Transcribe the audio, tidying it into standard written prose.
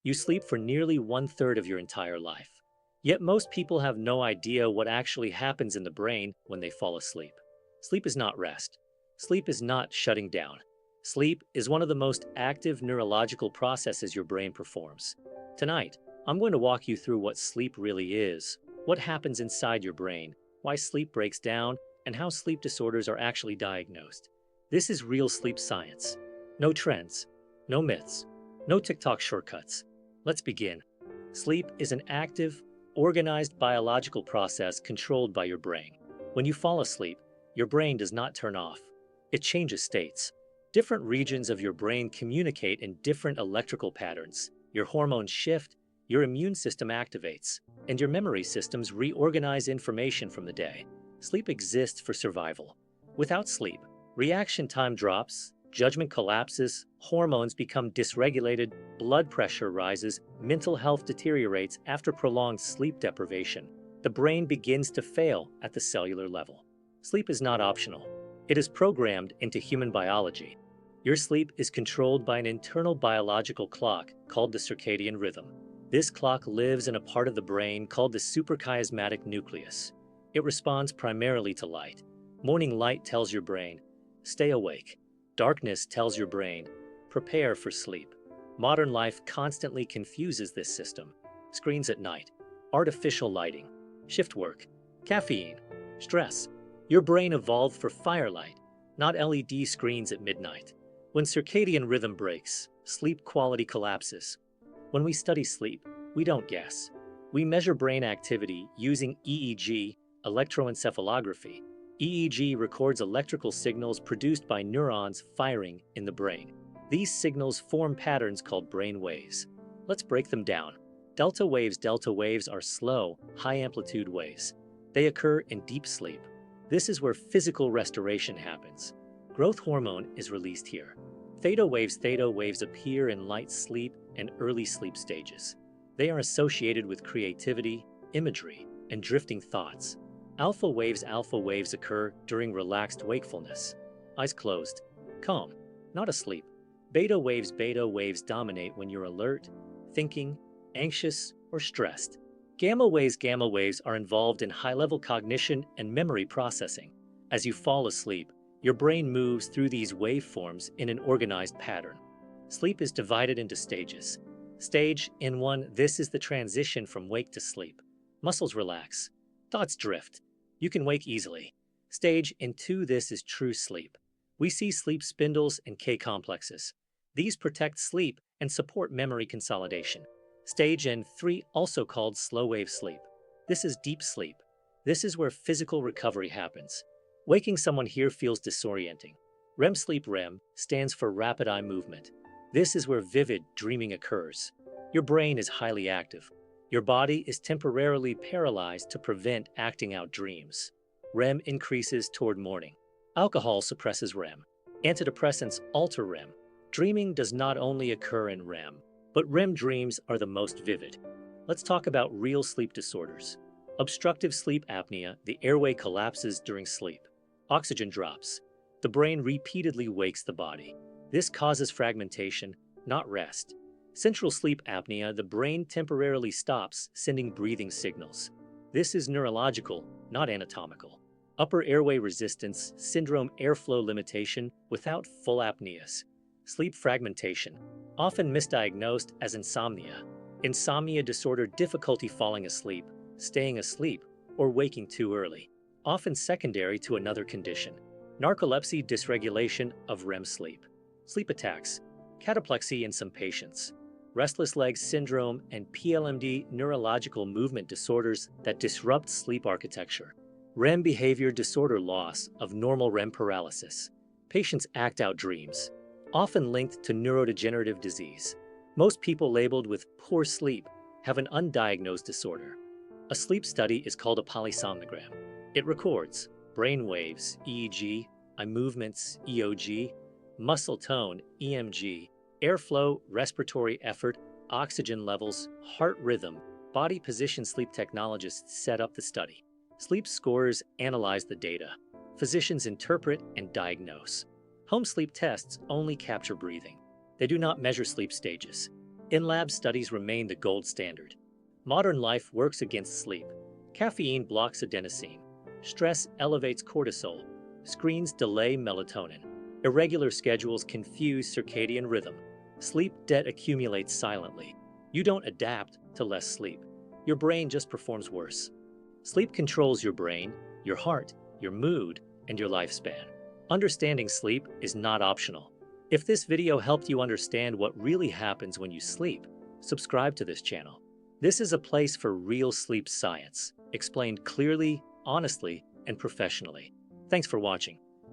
You sleep for nearly one-third of your entire life. Yet most people have no idea what actually happens in the brain when they fall asleep. Sleep is not rest. Sleep is not shutting down. Sleep is one of the most active neurological processes your brain performs. Tonight, I'm going to walk you through what sleep really is, what happens inside your brain, why sleep breaks down, and how sleep disorders are actually diagnosed. This is real sleep science. No trends, no myths, no TikTok shortcuts. Let's begin. Sleep is an active, organized biological process controlled by your brain. When you fall asleep, your brain does not turn off. It changes states. Different regions of your brain communicate in different electrical patterns. Your hormones shift, your immune system activates, and your memory systems reorganize information from the day. Sleep exists for survival. Without sleep, reaction time drops, judgment collapses, hormones become dysregulated, blood pressure rises, mental health deteriorates after prolonged sleep deprivation. The brain begins to fail at the cellular level. Sleep is not optional. It is programmed into human biology. Your sleep is controlled by an internal biological clock called the circadian rhythm. This clock lives in a part of the brain called the suprachiasmatic nucleus. It responds primarily to light. Morning light tells your brain, stay awake. Darkness tells your brain, prepare for sleep. Modern life constantly confuses this system. Screens at night, artificial lighting, shift work, caffeine, stress. Your brain evolved for firelight, not LED screens at midnight. When circadian rhythm breaks, sleep quality collapses. When we study sleep, we don't guess. We measure brain activity using EEG, electroencephalography. EEG records electrical signals produced by neurons firing in the brain. These signals form patterns called brain waves. Let's break them down. Delta waves are slow, high-amplitude waves. They occur in deep sleep. This is where physical restoration happens. Growth hormone is released here. Theta waves appear in light sleep and early sleep stages. They are associated with creativity, imagery, and drifting thoughts. Alpha waves occur during relaxed wakefulness. Eyes closed, calm, not asleep. Beta waves dominate when you're alert, thinking, anxious, or stressed. Gamma waves are involved in high-level cognition and memory processing. As you fall asleep, your brain moves through these waveforms in an organized pattern. Sleep is divided into stages. Stage N1, this is the transition from wake to sleep. Muscles relax. Thoughts drift. You can wake easily. Stage N2, this is true sleep. We see sleep spindles and K-complexes. These protect sleep and support memory consolidation. Stage N3, also called slow-wave sleep. This is deep sleep. This is where physical recovery happens. Waking someone here feels disorienting. REM sleep REM stands for rapid eye movement. This is where vivid dreaming occurs. Your brain is highly active. Your body is temporarily paralyzed to prevent acting out dreams. REM increases toward morning. Alcohol suppresses REM. Antidepressants alter REM. Dreaming does not only occur in REM, but REM dreams are the most vivid. Let's talk about real sleep disorders. Obstructive sleep apnea, the airway collapses during sleep. Oxygen drops. The brain repeatedly wakes the body. This causes fragmentation, not rest. Central sleep apnea, the brain temporarily stops sending breathing signals. This is neurological, not anatomical. Upper airway resistance syndrome, airflow limitation without full apneas. Sleep fragmentation, often misdiagnosed as insomnia. Insomnia disorder, difficulty falling asleep, staying asleep, or waking too early. Often secondary to another condition. Narcolepsy, dysregulation of REM sleep. Sleep attacks, cataplexy in some patients. Restless legs syndrome and PLMD, neurological movement disorders that disrupt sleep architecture. REM behavior disorder, loss of normal REM paralysis. Patients act out dreams, often linked to neurodegenerative disease. Most people labeled with poor sleep have an undiagnosed disorder. A sleep study is called a polysomnogram. It records brain waves, EEG, eye movements, EOG, muscle tone, EMG, airflow, respiratory effort, oxygen levels, heart rhythm, body position. Sleep technologists set up the study. Sleep scorers analyze the data. Physicians interpret and diagnose. Home sleep tests only capture breathing. They do not measure sleep stages. In-lab studies remain the gold standard. Modern life works against sleep. Caffeine blocks adenosine. Stress elevates cortisol. Screens delay melatonin. Irregular schedules confuse circadian rhythm. Sleep debt accumulates silently. You don't adapt to less sleep. Your brain just performs worse. Sleep controls your brain, your heart, your mood, and your lifespan. Understanding sleep is not optional. If this video helped you understand what really happens when you sleep, subscribe to this channel. This is a place for real sleep science, explained clearly, honestly, and professionally. Thanks for watching.